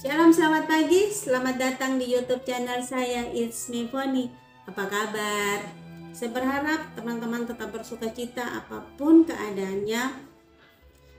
Shalom, selamat pagi, selamat datang di YouTube channel saya, It's Me Foni. Apa kabar? Saya berharap teman-teman tetap bersukacita apapun keadaannya,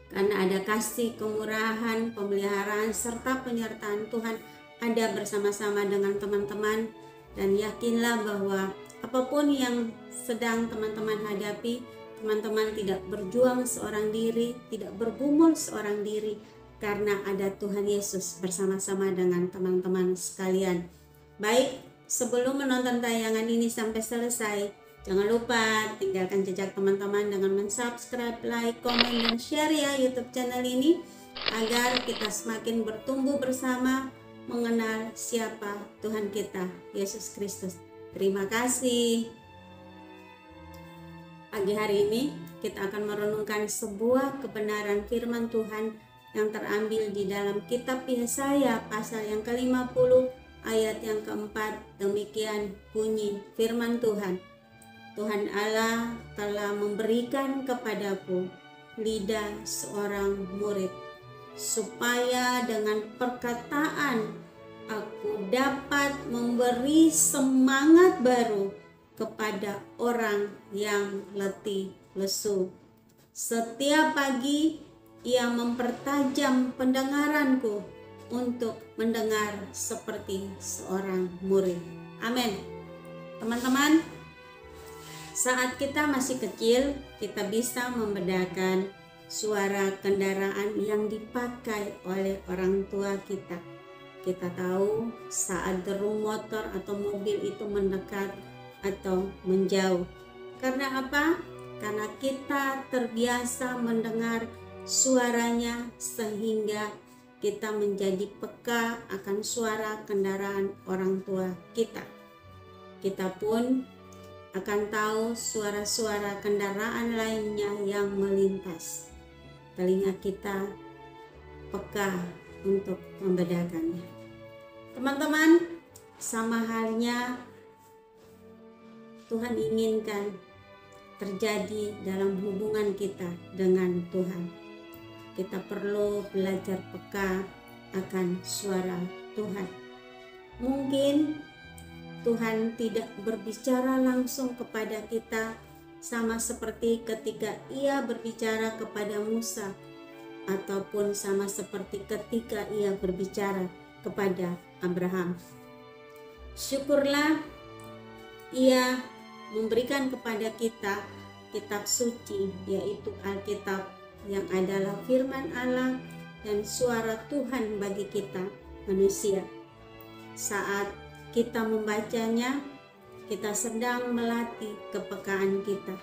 karena ada kasih, kemurahan, pemeliharaan, serta penyertaan Tuhan ada bersama-sama dengan teman-teman. Dan yakinlah bahwa apapun yang sedang teman-teman hadapi, teman-teman tidak berjuang seorang diri, tidak bergumul seorang diri, karena ada Tuhan Yesus bersama-sama dengan teman-teman sekalian. Baik, sebelum menonton tayangan ini sampai selesai, jangan lupa tinggalkan jejak teman-teman dengan mensubscribe, like, komen, dan share ya YouTube channel ini, agar kita semakin bertumbuh bersama mengenal siapa Tuhan kita, Yesus Kristus. Terima kasih. Pagi hari ini kita akan merenungkan sebuah kebenaran firman Tuhan yang terambil di dalam kitab Yesaya pasal yang ke-50 ayat yang keempat. Demikian bunyi firman Tuhan. Tuhan Allah telah memberikan kepadaku lidah seorang murid, supaya dengan perkataan aku dapat memberi semangat baru kepada orang yang letih lesu. Setiap pagi ia mempertajam pendengaranku untuk mendengar seperti seorang murid. Amin. Teman-teman, saat kita masih kecil, kita bisa membedakan suara kendaraan yang dipakai oleh orang tua kita. Kita tahu saat deru motor atau mobil itu mendekat atau menjauh. Karena apa? Karena kita terbiasa mendengar suaranya, sehingga kita menjadi peka akan suara kendaraan orang tua kita. Kita pun akan tahu suara-suara kendaraan lainnya yang melintas. Telinga kita peka untuk membedakannya. Teman-teman, sama halnya Tuhan inginkan terjadi dalam hubungan kita dengan Tuhan. Kita perlu belajar peka akan suara Tuhan. Mungkin Tuhan tidak berbicara langsung kepada kita, sama seperti ketika Ia berbicara kepada Musa, ataupun sama seperti ketika Ia berbicara kepada Abraham. Syukurlah Ia memberikan kepada kita kitab suci, yaitu Alkitab, yang adalah firman Allah dan suara Tuhan bagi kita manusia. Saat kita membacanya, kita sedang melatih kepekaan kita.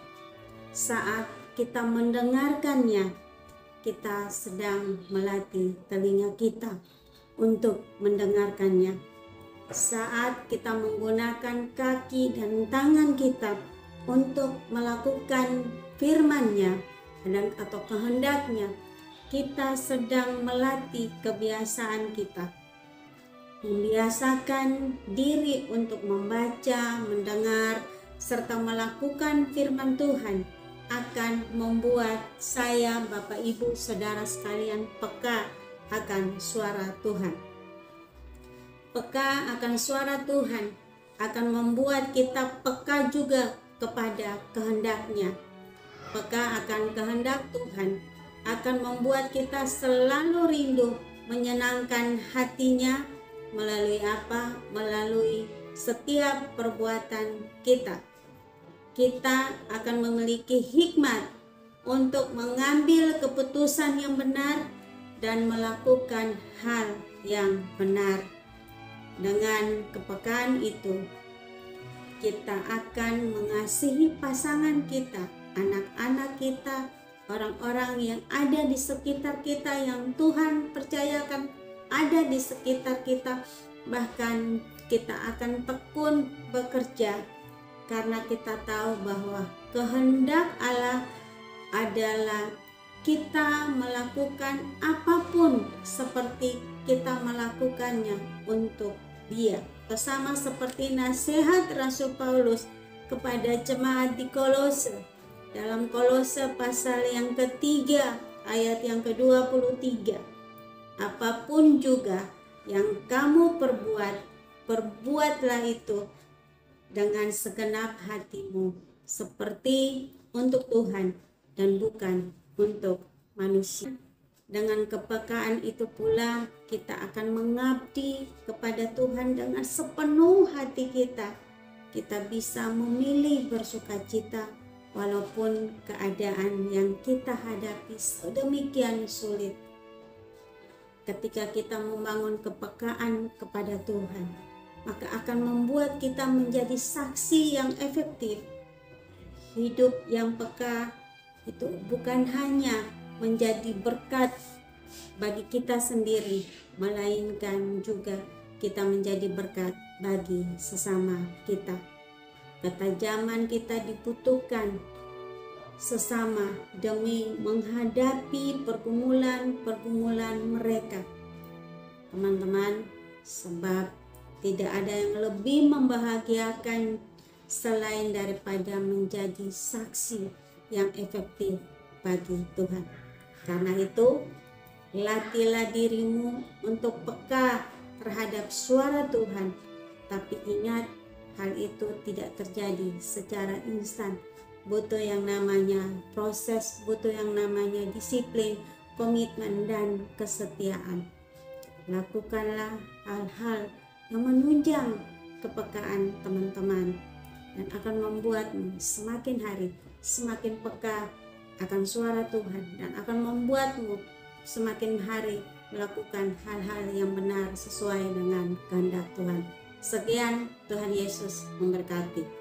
Saat kita mendengarkannya, kita sedang melatih telinga kita untuk mendengarkannya. Saat kita menggunakan kaki dan tangan kita untuk melakukan firman-Nya dan atau kehendaknya, kita sedang melatih kebiasaan kita, membiasakan diri untuk membaca, mendengar, serta melakukan firman Tuhan akan membuat saya, Bapak, Ibu, Saudara sekalian peka akan suara Tuhan. Peka akan suara Tuhan akan membuat kita peka juga kepada kehendak-Nya. Peka akan kehendak Tuhan akan membuat kita selalu rindu menyenangkan hati-Nya melalui apa? Melalui setiap perbuatan kita. Kita akan memiliki hikmat untuk mengambil keputusan yang benar dan melakukan hal yang benar. Dengan kepekaan itu, kita akan mengasihi pasangan kita, anak-anak kita, orang-orang yang ada di sekitar kita, yang Tuhan percayakan ada di sekitar kita. Bahkan kita akan tekun bekerja, karena kita tahu bahwa kehendak Allah adalah kita melakukan apapun seperti kita melakukannya untuk Dia. Sama seperti nasihat Rasul Paulus kepada jemaat di Kolose, dalam Kolose pasal yang ketiga ayat yang ke-23. Apapun juga yang kamu perbuatlah itu dengan segenap hatimu, seperti untuk Tuhan dan bukan untuk manusia. Dengan kepekaan itu pula kita akan mengabdi kepada Tuhan dengan sepenuh hati kita. Kita bisa memilih bersukacita walaupun keadaan yang kita hadapi sedemikian sulit. Ketika kita membangun kepekaan kepada Tuhan, maka akan membuat kita menjadi saksi yang efektif. Hidup yang peka itu bukan hanya menjadi berkat bagi kita sendiri, melainkan juga kita menjadi berkat bagi sesama kita. Ketajaman kita dibutuhkan sesama demi menghadapi pergumulan mereka, teman-teman, sebab tidak ada yang lebih membahagiakan selain daripada menjadi saksi yang efektif bagi Tuhan. Karena itu, latihlah dirimu untuk peka terhadap suara Tuhan, tapi ingat, hal itu tidak terjadi secara instan. Butuh yang namanya proses, butuh yang namanya disiplin, komitmen, dan kesetiaan. Lakukanlah hal-hal yang menunjang kepekaan teman-teman dan akan membuatmu semakin hari semakin peka akan suara Tuhan dan akan membuatmu semakin hari melakukan hal-hal yang benar sesuai dengan kehendak Tuhan. Sekian, Tuhan Yesus memberkati.